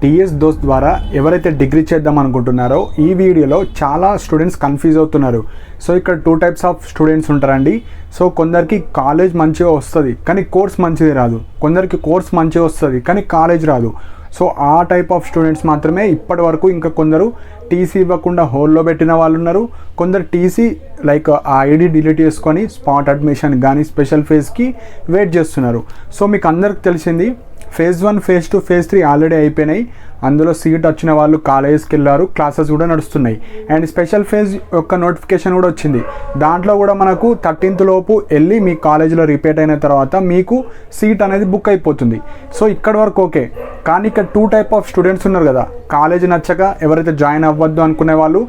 TS దోస్త్ ద్వారా ఎవరైతే డిగ్రీ చేద్దాం అనుకుంటున్నారో ఈ వీడియోలో చాలా స్టూడెంట్స్ కన్ఫ్యూజ్ అవుతున్నారు. సో ఇక్కడ 2 టైప్స్ ఆఫ్ స్టూడెంట్స్ ఉంటారండి. సో కొందరికి కాలేజ్ మంచిగా వస్తుంది కానీ కోర్స్ మంచిది రాదు, కొందరికి కోర్స్ మంచిగా వస్తుంది కానీ కాలేజ్ రాదు. సో ఆ టైప్ ఆఫ్ స్టూడెంట్స్ మాత్రమే ఇప్పటి వరకు, ఇంకా కొందరు టీసీ ఇవ్వకుండా హోల్లో పెట్టిన వాళ్ళు ఉన్నారు, కొందరు టీసీ లైక్ ఆ ఐడి డిలీట్ చేసుకొని స్పాట్ అడ్మిషన్ కానీ స్పెషల్ ఫేజ్కి వెయిట్ చేస్తున్నారు. సో మీకు అందరికి తెలిసింది ఫేజ్ 1, ఫేజ్ 2, ఫేజ్ 3 ఆల్రెడీ అయిపోయినాయి. అందులో సీట్ వచ్చిన వాళ్ళు కాలేజెస్కి వెళ్ళారు, క్లాసెస్ కూడా నడుస్తున్నాయి. అండ్ స్పెషల్ ఫేజ్ యొక్క నోటిఫికేషన్ కూడా వచ్చింది. దాంట్లో కూడా మనకు 13th లోపు వెళ్ళి మీ కాలేజీలో రిపీట్ అయిన తర్వాత మీకు సీట్ అనేది బుక్ అయిపోతుంది. సో ఇక్కడ వరకు ఓకే. కానీ ఇక్కడ 2 టైప్ ఆఫ్ స్టూడెంట్స్ ఉన్నారు కదా, కాలేజ్ నచ్చక ఎవరైతే జాయిన్ అవ్వద్దు అనుకునే వాళ్ళు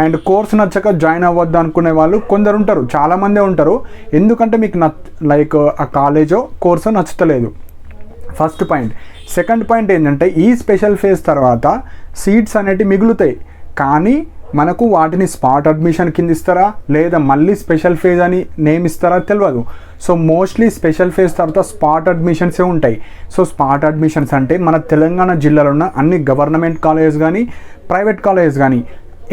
అండ్ కోర్స్ నచ్చక జాయిన్ అవ్వద్దు అనుకునే వాళ్ళు కొందరు ఉంటారు, చాలామందే ఉంటారు. ఎందుకంటే మీకు లైక్ ఆ కాలేజో కోర్సో నచ్చుతలేదు. First point. సెకండ్ పాయింట్ ఏంటంటే ఈ స్పెషల్ ఫేజ్ తర్వాత సీట్స్ అనేటివి మిగులుతాయి, కానీ మనకు వాటిని స్పాట్ అడ్మిషన్ కింద ఇస్తారా లేదా మళ్ళీ స్పెషల్ ఫేజ్ అని నేమ్ ఇస్తారా తెలియదు. సో మోస్ట్లీ స్పెషల్ ఫేజ్ తర్వాత స్పాట్ అడ్మిషన్సే ఉంటాయి. సో స్పాట్ అడ్మిషన్స్ అంటే మన తెలంగాణ జిల్లాలో ఉన్న అన్ని గవర్నమెంట్ కాలేజెస్ కానీ ప్రైవేట్ కాలేజెస్ కానీ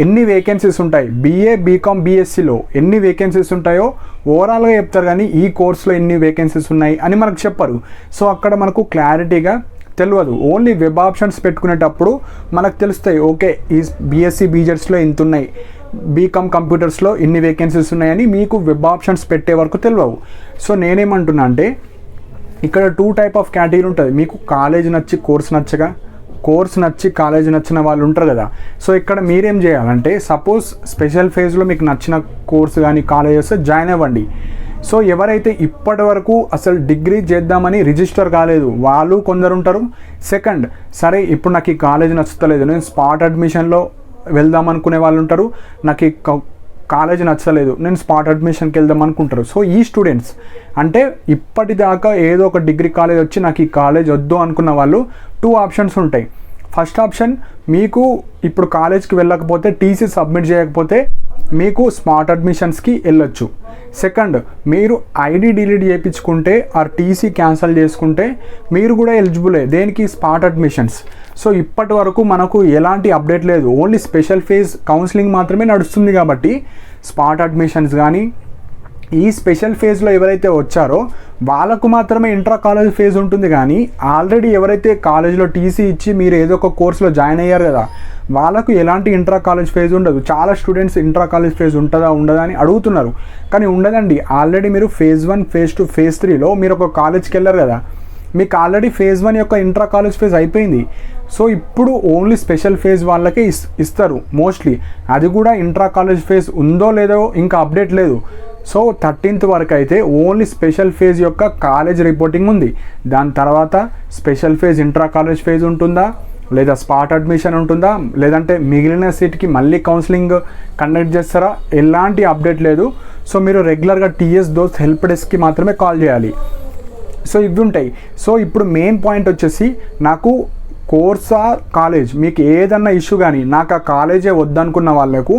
ఎన్ని వేకెన్సీస్ ఉంటాయి, బీఏ బీకామ్ బీఎస్సీలో ఎన్ని వేకెన్సీస్ ఉంటాయో ఓవరాల్గా చెప్తారు, కానీ ఈ కోర్సులో ఎన్ని వేకెన్సీస్ ఉన్నాయి అని మనకు చెప్పరు. సో అక్కడ మనకు క్లారిటీగా తెలియదు. ఓన్లీ వెబ్ ఆప్షన్స్ పెట్టుకునేటప్పుడు మనకు తెలుస్తాయి, ఓకే ఈ బీఎస్సీ బీజెడ్స్లో ఇంత ఉన్నాయి, బీకామ్ కంప్యూటర్స్లో ఇన్ని వేకెన్సీస్ ఉన్నాయని మీకు వెబ్ ఆప్షన్స్ పెట్టే వరకు తెలియవు. సో నేనేమంటున్నా అంటే ఇక్కడ 2 టైప్ ఆఫ్ కేటగిరీ ఉంటుంది. మీకు కాలేజ్ నచ్చి కోర్స్ నచ్చగా, కోర్స్ నచ్చి కాలేజ్ నచ్చిన వాళ్ళు ఉంటారు కదా. సో ఇక్కడ మీరేం చేయాలంటే సపోజ్ స్పెషల్ ఫేజ్లో మీకు నచ్చిన కోర్సు కానీ కాలేజెస్ జాయిన్ అవ్వండి. సో ఎవరైతే ఇప్పటి వరకు అసలు డిగ్రీ చేద్దామని రిజిస్టర్ కాలేదు వాళ్ళు కొందరు ఉంటారు. సెకండ్, సరే ఇప్పుడు నాకు ఈ కాలేజ్ నచ్చుతలేదు, నేను స్పాట్ అడ్మిషన్లో వెళ్దాం అనుకునే వాళ్ళు ఉంటారు. నాకు ఈ కాలేజ్ నచ్చలేదు, నేను స్పాట్ అడ్మిషన్కి వెళ్దాం అనుకుంటారు. సో ఈ స్టూడెంట్స్ అంటే ఇప్పటిదాకా ఏదో ఒక డిగ్రీ కాలేజ్ వచ్చి నాకు ఈ కాలేజ్ వద్దు అనుకున్న వాళ్ళు 2 ఆప్షన్స్ ఉంటాయి. ఫస్ట్ ఆప్షన్, మీకు ఇప్పుడు కాలేజ్కి వెళ్ళకపోతే టీసీ సబ్మిట్ చేయకపోతే మీకు స్మార్ట్ అడ్మిషన్స్కి వెళ్ళొచ్చు. సెకండ్, మీరు ఐడి డిలీట్ చేయించుకుంటే ఆర్ టీసీ క్యాన్సిల్ చేసుకుంటే మీరు కూడా ఎలిజిబులే దేనికి, స్పాట్ అడ్మిషన్స్. సో ఇప్పటి వరకు మనకు ఎలాంటి అప్డేట్ లేదు, ఓన్లీ స్పెషల్ ఫేజ్ కౌన్సిలింగ్ మాత్రమే నడుస్తుంది. కాబట్టి స్పాట్ అడ్మిషన్స్ కానీ ఈ స్పెషల్ ఫేజ్లో ఎవరైతే వచ్చారో వాళ్ళకు మాత్రమే ఇంట్రా కాలేజ్ ఫేజ్ ఉంటుంది. కానీ ఆల్రెడీ ఎవరైతే కాలేజ్లో టీసీ ఇచ్చి మీరు ఏదో ఒక కోర్సులో జాయిన్ అయ్యారు కదా వాళ్ళకు ఎలాంటి ఇంట్రా కాలేజ్ ఫేజ్ ఉండదు. చాలా స్టూడెంట్స్ ఇంట్రా కాలేజ్ ఫేజ్ ఉంటుందా ఉండదా అని అడుగుతున్నారు, కానీ ఉండదండి. ఆల్రెడీ మీరు ఫేజ్ 1, ఫేజ్ 2, ఫేజ్ 3లో మీరు ఒక కాలేజ్కి వెళ్ళారు కదా, మీకు ఆల్రెడీ ఫేజ్ 1 యొక్క ఇంట్రా కాలేజ్ ఫేజ్ అయిపోయింది. సో ఇప్పుడు ఓన్లీ స్పెషల్ ఫేజ్ వాళ్ళకే ఇస్తారు మోస్ట్లీ. అది కూడా ఇంట్రా కాలేజ్ ఫేజ్ ఉందో లేదో ఇంకా అప్డేట్ లేదు. సో 13th వరకు అయితే ఓన్లీ స్పెషల్ ఫేజ్ యొక్క కాలేజ్ రిపోర్టింగ్ ఉంది. దాని తర్వాత special phase intra college phase ఉంటుందా లేదా స్పాట్ అడ్మిషన్ ఉంటుందా లేదంటే మిగిలిన సీట్కి మళ్ళీ కౌన్సిలింగ్ కండక్ట్ చేస్తారా, ఎలాంటి అప్డేట్ లేదు. సో మీరు రెగ్యులర్గా టీఎస్ దోస్త్ హెల్ప్ డెస్క్కి మాత్రమే కాల్ చేయాలి. సో ఇవి ఉంటాయి. సో ఇప్పుడు మెయిన్ పాయింట్ వచ్చేసి నాకు కోర్సా కాలేజ్, మీకు ఏదన్నా ఇష్యూ కానీ నాకు ఆ కాలేజే వద్దనుకున్న వాళ్ళకు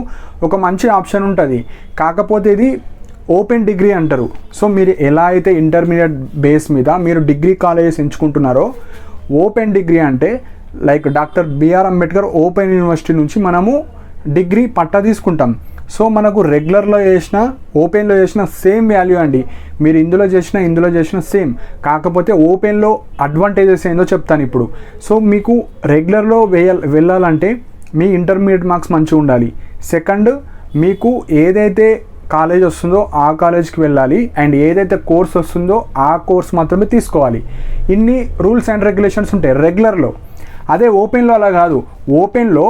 ఒక మంచి ఆప్షన్ ఉంటుంది. కాకపోతే ఇది ఓపెన్ డిగ్రీ అంటారు. సో మీరు ఎలా అయితే ఇంటర్మీడియట్ బేస్ మీద మీరు డిగ్రీ కాలేజెస్ ఎంచుకుంటున్నారో, ఓపెన్ డిగ్రీ అంటే like doctor BR Ambedkar open university నుంచి మనము డిగ్రీ పట్టా తీసుకుంటాం. సో మనకు రెగ్యులర్లో చేసిన ఓపెన్లో చేసిన సేమ్ వాల్యూ అండి. మీరు ఇందులో చేసిన సేమ్. కాకపోతే ఓపెన్లో అడ్వాంటేజెస్ ఏందో చెప్తాను ఇప్పుడు. సో మీకు రెగ్యులర్లో వెళ్ళాలంటే మీ ఇంటర్మీడియట్ మార్క్స్ మంచిగా ఉండాలి. సెకండ్, మీకు ఏదైతే కాలేజ్ వస్తుందో ఆ కాలేజ్కి వెళ్ళాలి. అండ్ ఏదైతే కోర్స్ వస్తుందో ఆ కోర్స్ మాత్రమే తీసుకోవాలి. ఇన్ని రూల్స్ అండ్ రెగ్యులేషన్స్ ఉంటాయి రెగ్యులర్లో. అదే ఓపెన్లో అలా కాదు. ఓపెన్లో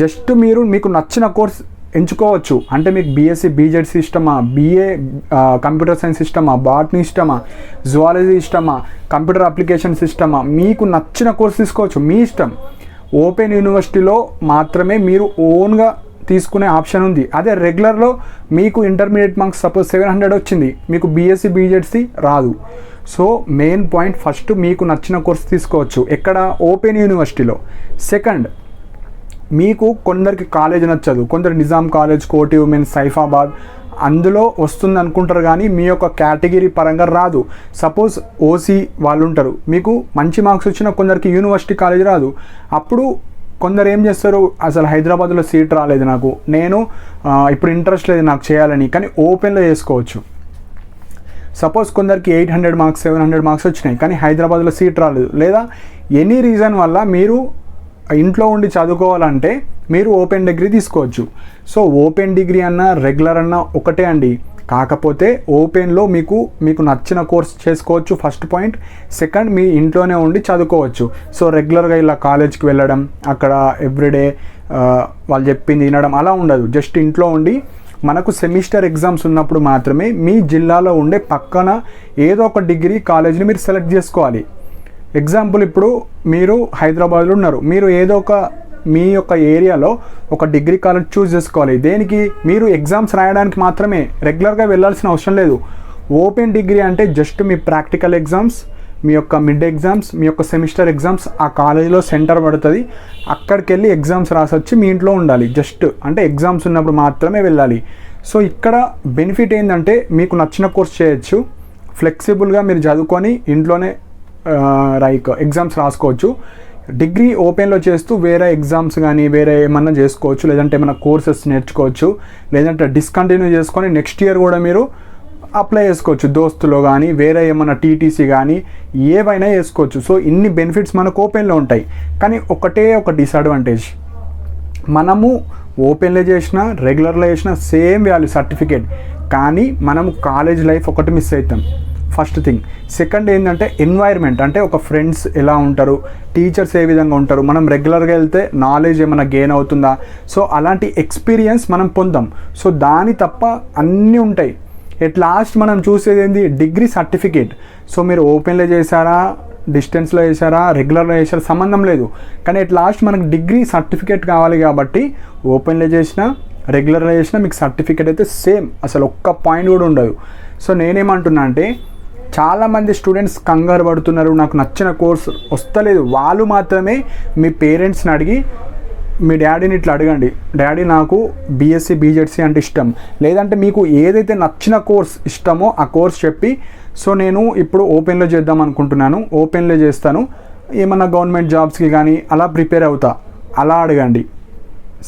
జస్ట్ మీకు నచ్చిన కోర్స్ ఎంచుకోవచ్చు. అంటే మీకు బీఎస్సీ బీజెడ్సీ ఇష్టమా, బీఏ కంప్యూటర్ సైన్స్ ఇష్టమా, బాటనీ ఇష్టమా, జువాలజీ ఇష్టమా, కంప్యూటర్ అప్లికేషన్స్ ఇష్టమా, మీకు నచ్చిన కోర్స్ తీసుకోవచ్చు, మీ ఇష్టం. ఓపెన్ యూనివర్సిటీలో మాత్రమే మీరు ఓన్గా తీసుకునే ఆప్షన్ ఉంది. అదే రెగ్యులర్లో మీకు ఇంటర్మీడియట్ మార్క్స్ సపోజ్ 700 వచ్చింది, మీకు బీఎస్సీ బీజెడ్సీ రాదు. సో మెయిన్ పాయింట్, ఫస్ట్ మీకు నచ్చిన కోర్స్ తీసుకోవచ్చు ఎక్కడ, ఓపెన్ యూనివర్సిటీలో. సెకండ్, మీకు కొందరికి కాలేజ్ నచ్చదు, కొందరు నిజాం కాలేజ్, కోటి ఉమెన్స్, సైఫాబాద్ అందులో వస్తుంది అనుకుంటారు, కానీ మీ యొక్క కేటగిరీ పరంగా రాదు. సపోజ్ ఓసీ వాళ్ళు ఉంటారు, మీకు మంచి మార్క్స్ వచ్చినా కొందరికి యూనివర్సిటీ కాలేజ్ రాదు. అప్పుడు కొందరు ఏం చేస్తారు, అసలు హైదరాబాద్లో సీట్ రాలేదు నాకు, నేను ఇప్పుడు ఇంట్రెస్ట్ లేదు నాకు చేయాలని, కానీ ఓపెన్లో చేసుకోవచ్చు. సపోజ్ కొందరికి 800 మార్క్స్ 700 మార్క్స్ వచ్చినాయి, కానీ హైదరాబాద్లో సీట్ రాలేదు, లేదా ఎనీ రీజన్ వల్ల మీరు ఇంట్లో ఉండి చదువుకోవాలంటే మీరు ఓపెన్ డిగ్రీ తీసుకోవచ్చు. సో ఓపెన్ డిగ్రీ అన్నా రెగ్యులర్ అన్నా ఒకటే అండి. కాకపోతే ఓపెన్లో మీకు నచ్చిన కోర్స్ చేసుకోవచ్చు, ఫస్ట్ పాయింట్. సెకండ్, మీ ఇంట్లోనే ఉండి చదువుకోవచ్చు. సో రెగ్యులర్గా ఇలా కాలేజ్కి వెళ్ళడం, అక్కడ ఎవ్రీడే వాళ్ళు చెప్పింది వినడం అలా ఉండదు. జస్ట్ ఇంట్లో ఉండి మనకు సెమిస్టర్ ఎగ్జామ్స్ ఉన్నప్పుడు మాత్రమే మీ జిల్లాలో ఉండే పక్కన ఏదో ఒక డిగ్రీ కాలేజ్ని మీరు సెలెక్ట్ చేసుకోవాలి. ఎగ్జాంపుల్, ఇప్పుడు మీరు హైదరాబాద్లో ఉన్నారు, మీరు ఏదో ఒక మీ యొక్క ఏరియాలో ఒక డిగ్రీ కాలేజ్ చూస్ చేసుకోవాలి. దేనికి? మీరు ఎగ్జామ్స్ రాయడానికి మాత్రమే, రెగ్యులర్గా వెళ్ళాల్సిన అవసరం లేదు. ఓపెన్ డిగ్రీ అంటే జస్ట్ మీ ప్రాక్టికల్ ఎగ్జామ్స్, మీ యొక్క మిడ్ ఎగ్జామ్స్, మీ యొక్క సెమిస్టర్ ఎగ్జామ్స్ ఆ కాలేజీలో సెంటర్ పడుతుంది, అక్కడికి వెళ్ళి ఎగ్జామ్స్ రాసొచ్చి మీ ఇంట్లో ఉండాలి. జస్ట్ అంటే ఎగ్జామ్స్ ఉన్నప్పుడు మాత్రమే వెళ్ళాలి. సో ఇక్కడ బెనిఫిట్ ఏంటంటే మీకు నచ్చిన కోర్స్ చేయొచ్చు, ఫ్లెక్సిబుల్గా మీరు చదువుకొని ఇంట్లోనే ఎగ్జామ్స్ రాసుకోవచ్చు. డిగ్రీ ఓపెన్లో చేస్తూ వేరే ఎగ్జామ్స్ కానీ వేరే ఏమన్నా చేసుకోవచ్చు, లేదంటే ఏమైనా కోర్సెస్ నేర్చుకోవచ్చు, లేదంటే డిస్కంటిన్యూ చేసుకొని నెక్స్ట్ ఇయర్ కూడా మీరు అప్లై చేసుకోవచ్చు. దోస్తులో కానీ వేరే ఏమైనా టీటీసీ కానీ ఏవైనా చేసుకోవచ్చు. సో ఇన్ని బెనిఫిట్స్ మనకు ఓపెన్లో ఉంటాయి. కానీ ఒకటే ఒక డిసడ్వాంటేజ్, మనము ఓపెన్లో చేసిన రెగ్యులర్లో చేసిన సేమ్ వాల్యూ సర్టిఫికేట్, కానీ మనము కాలేజ్ లైఫ్ ఒకటి మిస్ అవుతాం, ఫస్ట్ థింగ్. సెకండ్ ఏంటంటే ఎన్వైర్న్మెంట్, అంటే ఒక ఫ్రెండ్స్ ఎలా ఉంటారు, టీచర్స్ ఏ విధంగా ఉంటారు, మనం రెగ్యులర్గా వెళ్తే నాలెడ్జ్ ఏమైనా గెయిన్ అవుతుందా, సో అలాంటి ఎక్స్పీరియన్స్ మనం పొందాం. సో దాని తప్ప అన్నీ ఉంటాయి. ఎట్ లాస్ట్ మనం చూసేది ఏంది, డిగ్రీ సర్టిఫికేట్. సో మీరు ఓపెన్లో చేశారా, డిస్టెన్స్లో చేశారా, రెగ్యులర్లో చేశారా సంబంధం లేదు, కానీ ఎట్ లాస్ట్ మనకు డిగ్రీ సర్టిఫికేట్ కావాలి. కాబట్టి ఓపెన్లో చేసినా రెగ్యులర్లో చేసినా మీకు సర్టిఫికేట్ అయితే సేమ్, అసలు ఒక్క పాయింట్ కూడా ఉండదు. సో నేనేమంటున్నా అంటే చాలామంది స్టూడెంట్స్ కంగారు పడుతున్నారు, నాకు నచ్చిన కోర్స్ వస్తలేదు. వాళ్ళు మాత్రమే మీ పేరెంట్స్ని అడిగి, మీ డాడీని ఇట్లా అడగండి, డాడీ నాకు బీఎస్సీ బీజెడ్సీ అంటే ఇష్టం, లేదంటే మీకు ఏదైతే నచ్చిన కోర్స్ ఇష్టమో ఆ కోర్స్ చెప్పి, సో నేను ఇప్పుడు ఓపెన్లో చేద్దాం అనుకుంటున్నాను, ఓపెన్లో చేస్తాను, ఏమన్నా గవర్నమెంట్ జాబ్స్కి కానీ అలా ప్రిపేర్ అవుతా, అలా అడగండి.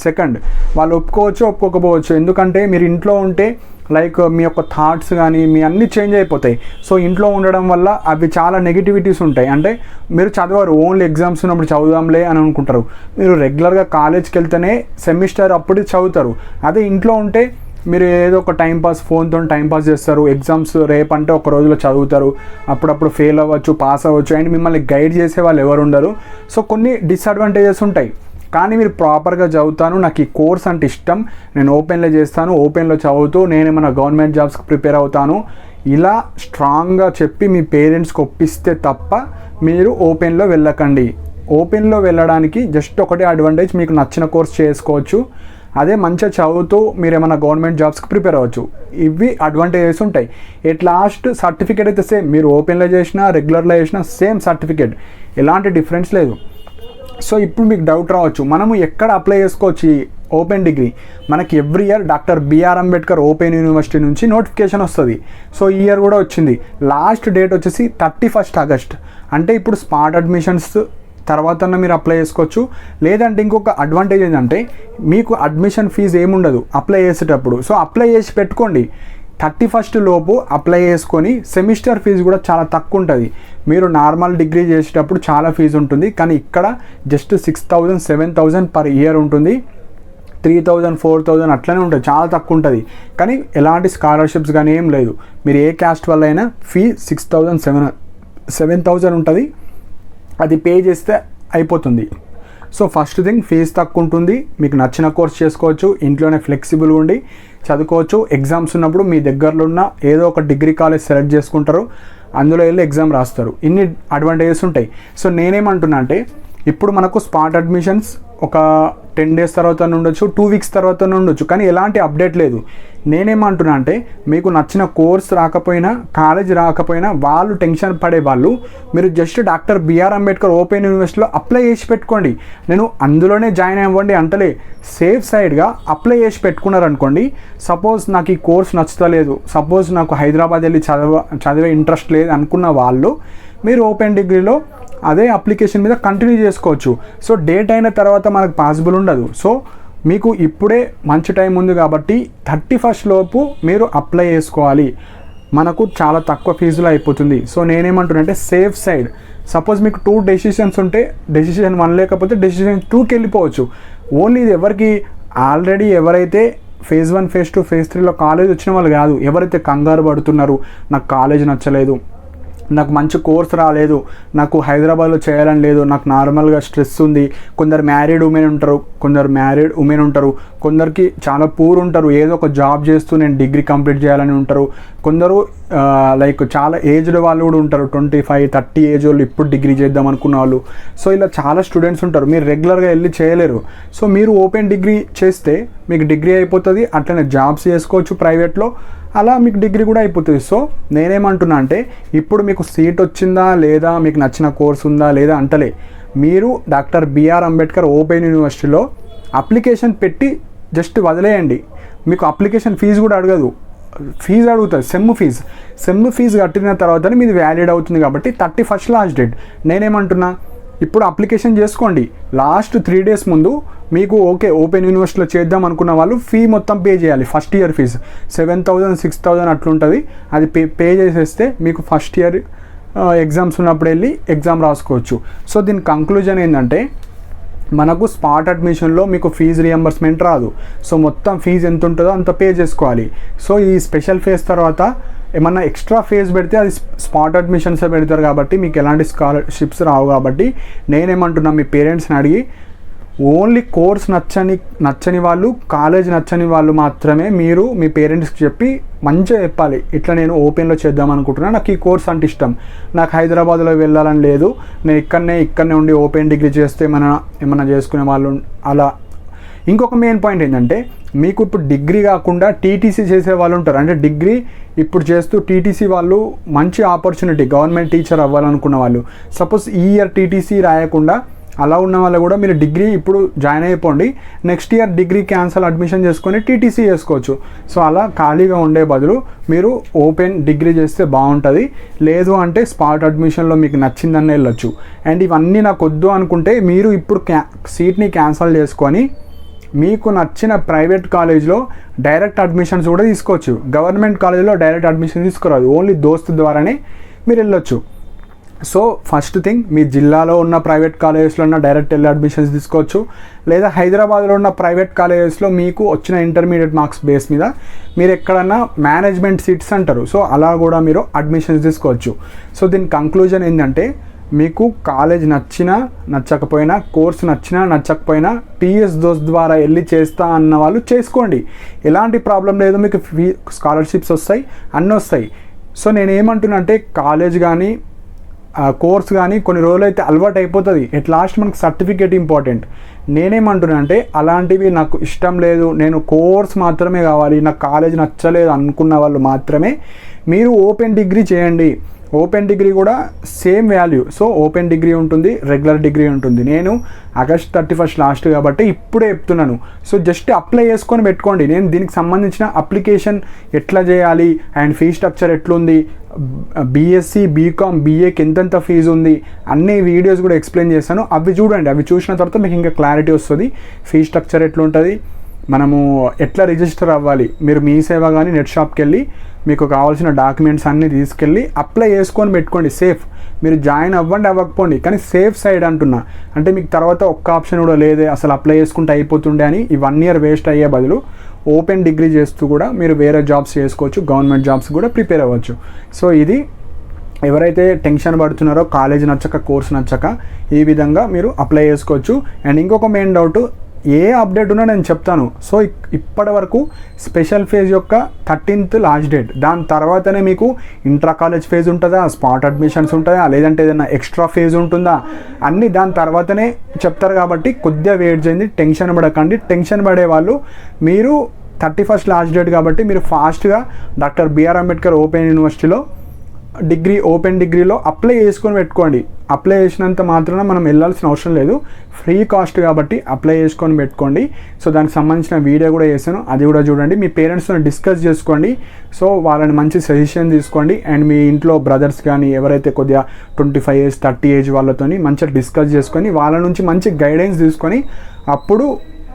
సెకండ్, వాళ్ళు ఒప్పుకోవచ్చు ఒప్పుకోకపోవచ్చు, ఎందుకంటే మీరు ఇంట్లో ఉంటే లైక్ మీ యొక్క థాట్స్ కానీ మీ అన్నీ చేంజ్ అయిపోతాయి. సో ఇంట్లో ఉండడం వల్ల అవి చాలా నెగిటివిటీస్ ఉంటాయి. అంటే మీరు చదవరు, ఓన్లీ ఎగ్జామ్స్ ఉన్నప్పుడు చదువుదాంలే అని అనుకుంటారు. మీరు రెగ్యులర్గా కాలేజ్కి వెళ్తేనే సెమిస్టర్ అప్పుడు చదువుతారు. అదే ఇంట్లో ఉంటే మీరు ఏదో ఒక టైంపాస్, ఫోన్తో టైంపాస్ చేస్తారు. ఎగ్జామ్స్ రేపంటే ఒక రోజులో చదువుతారు, అప్పుడప్పుడు ఫెయిల్ అవ్వచ్చు, పాస్ అవ్వచ్చు, అండ్ మిమ్మల్ని గైడ్ చేసే వాళ్ళు ఎవరు ఉండరు. సో కొన్ని డిసడ్వాంటేజెస్ ఉంటాయి. కానీ మీరు ప్రాపర్గా చదువుతాను, నాకు ఈ కోర్స్ అంటే ఇష్టం, నేను ఓపెన్లో చేస్తాను, ఓపెన్లో చదువుతూ నేను ఏమైనా గవర్నమెంట్ జాబ్స్కి ప్రిపేర్ అవుతాను, ఇలా స్ట్రాంగ్గా చెప్పి మీ పేరెంట్స్కి ఒప్పిస్తే తప్ప మీరు ఓపెన్లో వెళ్ళకండి. ఓపెన్లో వెళ్ళడానికి జస్ట్ ఒకటే అడ్వాంటేజ్, మీకు నచ్చిన కోర్స్ చేసుకోవచ్చు, అదే మంచిగా చదువుతూ మీరు ఏమైనా గవర్నమెంట్ జాబ్స్కి ప్రిపేర్ అవ్వచ్చు. ఇవి అడ్వాంటేజెస్ ఉంటాయి. ఎట్ లాస్ట్ సర్టిఫికేట్ అయితే సేమ్, మీరు ఓపెన్లో చేసినా రెగ్యులర్లో చేసినా సేమ్ సర్టిఫికేట్, ఎలాంటి డిఫరెన్స్ లేదు. సో ఇప్పుడు మీకు డౌట్ రావచ్చు, మనము ఎక్కడ అప్లై చేసుకోవచ్చు ఈ ఓపెన్ డిగ్రీ? మనకి every year doctor BR Ambedkar open university నుంచి నోటిఫికేషన్ వస్తుంది. సో ఈ ఇయర్ కూడా వచ్చింది. లాస్ట్ డేట్ వచ్చేసి 31 ఆగస్ట్. అంటే ఇప్పుడు స్పాట్ అడ్మిషన్స్ తర్వాత మీరు అప్లై చేసుకోవచ్చు. లేదంటే ఇంకొక అడ్వాంటేజ్ ఏంటంటే మీకు అడ్మిషన్ ఫీజు ఏముండదు అప్లై చేసేటప్పుడు. సో అప్లై చేసి పెట్టుకోండి, 31 లోపు అప్లై చేసుకొని. సెమిస్టర్ ఫీజు కూడా చాలా తక్కువ ఉంటుంది. మీరు నార్మల్ డిగ్రీ చేసేటప్పుడు చాలా ఫీజు ఉంటుంది, కానీ ఇక్కడ జస్ట్ 6,000 7,000 పర్ ఇయర్ ఉంటుంది. 3,000 4,000 అట్లనే ఉంటుంది, చాలా తక్కువ ఉంటుంది. కానీ ఎలాంటి స్కాలర్షిప్స్ కానీ ఏం లేదు. మీరు ఏ క్యాస్ట్ వల్ల అయినా ఫీ 6,000 7,000 ఉంటుంది, అది పే చేస్తే అయిపోతుంది. సో ఫస్ట్ థింగ్, ఫీజు తక్కువ ఉంటుంది, మీకు నచ్చిన కోర్స్ చేసుకోవచ్చు, ఇంట్లోనే ఫ్లెక్సిబుల్గా ఉండి చదువుకోవచ్చు. ఎగ్జామ్స్ ఉన్నప్పుడు మీ దగ్గరలో ఉన్న ఏదో ఒక డిగ్రీ కాలేజ్ సెలెక్ట్ చేసుకుంటారు, అందులో వెళ్ళి ఎగ్జామ్ రాస్తారు. ఇన్ని అడ్వాంటేజెస్ ఉంటాయి. సో నేనేమంటున్నా అంటే ఇప్పుడు మనకు స్పాట్ అడ్మిషన్స్ ఒక 10 days తర్వాత ఉండొచ్చు, 2 weeks తర్వాత ఉండొచ్చు, కానీ ఎలాంటి అప్డేట్ లేదు. నేనేమంటున్నా అంటే మీకు నచ్చిన కోర్స్ రాకపోయినా, కాలేజ్ రాకపోయినా వాళ్ళు టెన్షన్ పడే వాళ్ళు మీరు just doctor BR Ambedkar open యూనివర్సిటీలో అప్లై చేసి పెట్టుకోండి. నేను అందులోనే జాయిన్ అవ్వండి అంటలే, సేఫ్ సైడ్గా అప్లై చేసి పెట్టుకున్నారనుకోండి. సపోజ్ నాకు ఈ కోర్స్ నచ్చుతలేదు, సపోజ్ నాకు హైదరాబాద్ వెళ్ళి చదివే ఇంట్రెస్ట్ లేదు అనుకున్న వాళ్ళు మీరు ఓపెన్ డిగ్రీలో అదే అప్లికేషన్ మీద కంటిన్యూ చేసుకోవచ్చు. సో డేట్ అయిన తర్వాత మనకు పాసిబుల్ ఉండదు. సో మీకు ఇప్పుడే మంచి టైం ఉంది కాబట్టి 31st లోపు మీరు అప్లై చేసుకోవాలి. మనకు చాలా తక్కువ ఫీజులో అయిపోతుంది. సో నేనేమంటున్నా అంటే సేఫ్ సైడ్, సపోజ్ మీకు 2 డెసిషన్స్ ఉంటే డెసిషన్ 1 లేకపోతే డెసిషన్ 2కి వెళ్ళిపోవచ్చు. ఓన్లీ ఇది ఎవరికి ఆల్రెడీ ఎవరైతే phase 1, phase 2, phase 3లో కాలేజ్ వచ్చిన వాళ్ళు కాదు, ఎవరైతే కంగారు పడుతున్నారు, నాకు కాలేజ్ నచ్చలేదు, నాకు మంచి కోర్స్ రాలేదు, నాకు హైదరాబాద్లో చేయాలని లేదు, నాకు నార్మల్గా స్ట్రెస్ ఉంది. కొందరు మ్యారీడ్ ఉమెన్ ఉంటారు, కొందరికి చాలా పూర్ ఉంటారు, ఏదో ఒక జాబ్ చేస్తూ నేను డిగ్రీ కంప్లీట్ చేయాలని ఉంటారు. కొందరు లైక్ చాలా ఏజ్డ్ వాళ్ళు కూడా ఉంటారు, 25-30 ఏజ్ వాళ్ళు ఇప్పుడు డిగ్రీ చేద్దాం అనుకున్న వాళ్ళు. సో ఇలా చాలా స్టూడెంట్స్ ఉంటారు, మీరు రెగ్యులర్గా వెళ్ళి చేయలేరు. సో మీరు ఓపెన్ డిగ్రీ చేస్తే మీకు డిగ్రీ అయిపోతుంది, అట్లనే జాబ్స్ చేసుకోవచ్చు ప్రైవేట్లో, అలా మీకు డిగ్రీ కూడా అయిపోతుంది. సో నేనేమంటున్నా అంటే ఇప్పుడు మీకు సీట్ వచ్చిందా లేదా, మీకు నచ్చిన కోర్స్ ఉందా లేదా అంటలే, మీరు డాక్టర్ బిఆర్ అంబేద్కర్ ఓపెన్ యూనివర్సిటీలో అప్లికేషన్ పెట్టి జస్ట్ వదిలేయండి. మీకు అప్లికేషన్ ఫీజు కూడా అడగదు, ఫీజు అడుగుతుంది, సెమ్ ఫీజు కట్టిన తర్వాతనే మీది వ్యాలిడ్ అవుతుంది. కాబట్టి 31st లాస్ట్ డేట్. నేనేమంటున్నా ఇప్పుడు అప్లికేషన్ చేసుకోండి. లాస్ట్ 3 days ముందు మీకు ఓకే ఓపెన్ యూనివర్సిటీలో చేద్దాం అనుకున్న వాళ్ళు ఫీ మొత్తం పే చేయాలి. ఫస్ట్ ఇయర్ ఫీజు 7,000, 6,000 అట్లుంటుంది. అది పే చేసేస్తే మీకు ఫస్ట్ ఇయర్ ఎగ్జామ్స్ ఉన్నప్పుడు వెళ్ళి ఎగ్జామ్ రాసుకోవచ్చు. సో దీని కంక్లూజన్ ఏంటంటే మనకు స్పాట్ అడ్మిషన్లో మీకు ఫీజు రియంబర్స్మెంట్ రాదు. సో మొత్తం ఫీజు ఎంత ఉంటుందో అంత పే చేసుకోవాలి. సో ఈ స్పెషల్ ఫేజ్ తర్వాత ఏమన్నా ఎక్స్ట్రా ఫేజ్ పెడితే అది స్పాట్ అడ్మిషన్స్ పెడతారు కాబట్టి మీకు ఎలాంటి స్కాలర్షిప్స్ రావు. కాబట్టి నేనేమంటున్నా, మీ పేరెంట్స్ని అడిగి ఓన్లీ కోర్స్ నచ్చని వాళ్ళు, కాలేజ్ నచ్చని వాళ్ళు మాత్రమే మీరు మీ పేరెంట్స్కి చెప్పి మంచిగా చెప్పాలి, ఇట్లా నేను ఓపెన్లో చేద్దాం అనుకుంటున్నా, నాకు ఈ కోర్స్ అంటే ఇష్టం, నాకు హైదరాబాద్లో వెళ్ళాలని లేదు, నేను ఇక్కడనే ఉండి ఓపెన్ డిగ్రీ చేస్తే ఏమన్నా చేసుకునే వాళ్ళు అలా. ఇంకొక మెయిన్ పాయింట్ ఏంటంటే మీకు ఇప్పుడు డిగ్రీ కాకుండా టీటీసీ చేసే వాళ్ళు ఉంటారు. అంటే డిగ్రీ ఇప్పుడు చేస్తూ టీటీసీ వాళ్ళు మంచి ఆపర్చునిటీ, గవర్నమెంట్ టీచర్ అవ్వాలనుకున్న వాళ్ళు. సపోజ్ ఈ ఇయర్ టీటీసీ రాయకుండా అలా ఉన్న వాళ్ళు కూడా మీరు డిగ్రీ ఇప్పుడు జాయిన్ అయిపోండి, next year degree cancel admission చేసుకొని టీటీసీ చేసుకోవచ్చు. సో అలా ఖాళీగా ఉండే బదులు మీరు ఓపెన్ డిగ్రీ చేస్తే బాగుంటుంది. లేదు అంటే స్పాట్ అడ్మిషన్లో మీకు నచ్చిందన్న వెళ్ళొచ్చు. అండ్ ఇవన్నీ నాకు వద్దు అనుకుంటే మీరు ఇప్పుడు సీట్ని క్యాన్సల్ చేసుకొని మీకు నచ్చిన ప్రైవేట్ కాలేజ్లో డైరెక్ట్ అడ్మిషన్స్ కూడా తీసుకోవచ్చు. గవర్నమెంట్ కాలేజ్లో డైరెక్ట్ అడ్మిషన్ తీసుకురాదు, ఓన్లీ దోస్తు ద్వారానే మీరు వెళ్ళొచ్చు. సో ఫస్ట్ థింగ్, మీ జిల్లాలో ఉన్న ప్రైవేట్ కాలేజెస్లో ఉన్న డైరెక్ట్ వెళ్ళి అడ్మిషన్స్ తీసుకోవచ్చు. లేదా హైదరాబాద్లో ఉన్న ప్రైవేట్ కాలేజెస్లో మీకు వచ్చిన ఇంటర్మీడియట్ మార్క్స్ బేస్ మీద మీరు ఎక్కడన్నా మేనేజ్మెంట్ సీట్స్ అంటారు, సో అలా కూడా మీరు అడ్మిషన్స్ తీసుకోవచ్చు. సో దీని కంక్లూజన్ ఏంటంటే మీకు కాలేజ్ నచ్చినా నచ్చకపోయినా, కోర్స్ నచ్చినా నచ్చకపోయినా టీఎస్ దోస్ ద్వారా వెళ్ళి చేస్తా అన్న వాళ్ళు చేసుకోండి, ఎలాంటి ప్రాబ్లం లేదు. మీకు స్కాలర్షిప్స్ వస్తాయి, అన్నీ వస్తాయి. సో నేను ఏమంటున్నా అంటే కాలేజ్ కానీ కోర్స్ కానీ కొన్ని రోజులు అయితే అలవాటు అయిపోతుంది, ఎట్ లాస్ట్ మనకు సర్టిఫికేట్ ఇంపార్టెంట్. నేనేమంటున్నా అంటే అలాంటివి నాకు ఇష్టం లేదు, నేను కోర్స్ మాత్రమే కావాలి, నాకు కాలేజ్ నచ్చలేదు అనుకున్న వాళ్ళు మాత్రమే మీరు ఓపెన్ డిగ్రీ చేయండి. ఓపెన్ డిగ్రీ కూడా same value. So open degree ఉంటుంది, రెగ్యులర్ డిగ్రీ ఉంటుంది. నేను ఆగస్ట్ 31st లాస్ట్ కాబట్టి ఇప్పుడే చెప్తున్నాను. సో జస్ట్ అప్లై చేసుకొని పెట్టుకోండి. నేను దీనికి సంబంధించిన అప్లికేషన్ ఎట్లా చేయాలి అండ్ ఫీ స్ట్రక్చర్ ఎట్లుంది, బీఎస్సీ, బీకామ్, బీఏకి ఎంతెంత ఫీజు ఉంది, అన్ని వీడియోస్ కూడా ఎక్స్ప్లెయిన్ చేస్తాను. అవి చూడండి, అవి చూసిన తర్వాత మీకు ఇంకా క్లారిటీ వస్తుంది. ఫీ స్ట్రక్చర్ ఎట్లుంటుంది, మనము ఎట్లా రిజిస్టర్ అవ్వాలి, మీరు మీ సేవ కానీ నెట్ షాప్కి వెళ్ళి మీకు కావాల్సిన డాక్యుమెంట్స్ అన్నీ తీసుకెళ్ళి అప్లై చేసుకొని పెట్టుకోండి. సేఫ్, మీరు జాయిన్ అవ్వకపోండి, కానీ సేఫ్ సైడ్ అంటున్నా. అంటే మీకు తర్వాత ఒక్క ఆప్షన్ కూడా లేదే, అసలు అప్లై చేసుకుంటే అయిపోతుండే అని ఈ 1 year వేస్ట్ అయ్యే బదులు ఓపెన్ డిగ్రీ చేస్తూ కూడా మీరు వేరే జాబ్స్ చేసుకోవచ్చు, గవర్నమెంట్ జాబ్స్ కూడా ప్రిపేర్ అవ్వచ్చు. సో ఇది ఎవరైతే టెన్షన్ పడుతున్నారో కాలేజ్ నచ్చక, కోర్స్ నచ్చక, ఈ విధంగా మీరు అప్లై చేసుకోవచ్చు. అండ్ ఇంకొక మెయిన్ డౌట్, ఏ అప్డేట్ ఉన్నా నేను చెప్తాను. సో ఇప్పటి వరకు స్పెషల్ ఫేజ్ యొక్క 13th లాస్ట్ డేట్. దాని తర్వాతనే మీకు ఇంట్రా కాలేజ్ ఫేజ్ ఉంటుందా, స్పాట్ అడ్మిషన్స్ ఉంటుందా, లేదంటే ఏదైనా ఎక్స్ట్రా ఫేజ్ ఉంటుందా, అన్నీ దాని తర్వాతనే చెప్తారు. కాబట్టి కొద్దిగా వెయిట్ చేయండి, టెన్షన్ పడకండి. టెన్షన్ పడే వాళ్ళు మీరు 31st లాస్ట్ డేట్ కాబట్టి మీరు ఫాస్ట్గా డాక్టర్ బిఆర్ అంబేద్కర్ ఓపెన్ యూనివర్సిటీలో ఓపెన్ డిగ్రీలో అప్లై చేసుకొని పెట్టుకోండి. అప్లై చేసినంత మాత్రాన మనం వెళ్ళాల్సిన అవసరం లేదు, ఫ్రీ కాస్ట్ కాబట్టి అప్లై చేసుకొని పెట్టుకోండి. సో దానికి సంబంధించిన వీడియో కూడా చేశాను, అది కూడా చూడండి. మీ పేరెంట్స్తో డిస్కస్ చేసుకోండి. సో వాళ్ళని మంచి సజెషన్ తీసుకోండి. అండ్ మీ ఇంట్లో బ్రదర్స్ కానీ ఎవరైతే కొద్దిగా 25 ఏజ్ 30 ఏజ్ వాళ్ళతోని మంచిగా డిస్కస్ చేసుకొని వాళ్ళ నుంచి మంచి గైడెన్స్ తీసుకొని అప్పుడు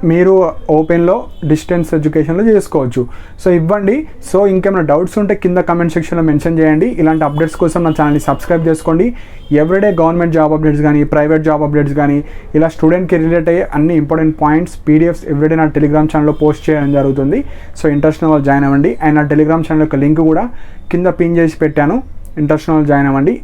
మీరు ఓపెన్లో డిస్టెన్స్ ఎడ్యుకేషన్లో చేసుకోవచ్చు. సో ఇవ్వండి. సో ఇంకేమైనా డౌట్స్ ఉంటే కింద కమెంట్ సెక్షన్లో మెన్షన్ చేయండి. ఇలాంటి అప్డేట్స్ కోసం నా ఛానల్ని సబ్స్క్రైబ్ చేసుకోండి. ఎవ్రీడే గవర్నమెంట్ జాబ్ అప్డేట్స్ కానీ, ప్రైవేట్ జాబ్ అప్డేట్స్ కానీ, ఇలా స్టూడెంట్కి రిలేట్ అయ్యే అన్ని ఇంపార్టెంట్ పాయింట్స్ పీడిఎఫ్స్ ఎవ్రీడే నా టెలిగ్రామ్ ఛానల్లో పోస్ట్ చేయడం జరుగుతుంది. సో ఇంట్రెస్ట్ ఉన్న వాళ్ళు జాయిన్ అవ్వండి. అండ్ నా టెలిగ్రామ్ ఛానల్ యొక్క లింక్ కూడా కింద పిన్ చేసి పెట్టాను, ఇంట్రెస్ట్ ఉన్న వాళ్ళు జాయిన్ అవ్వండి.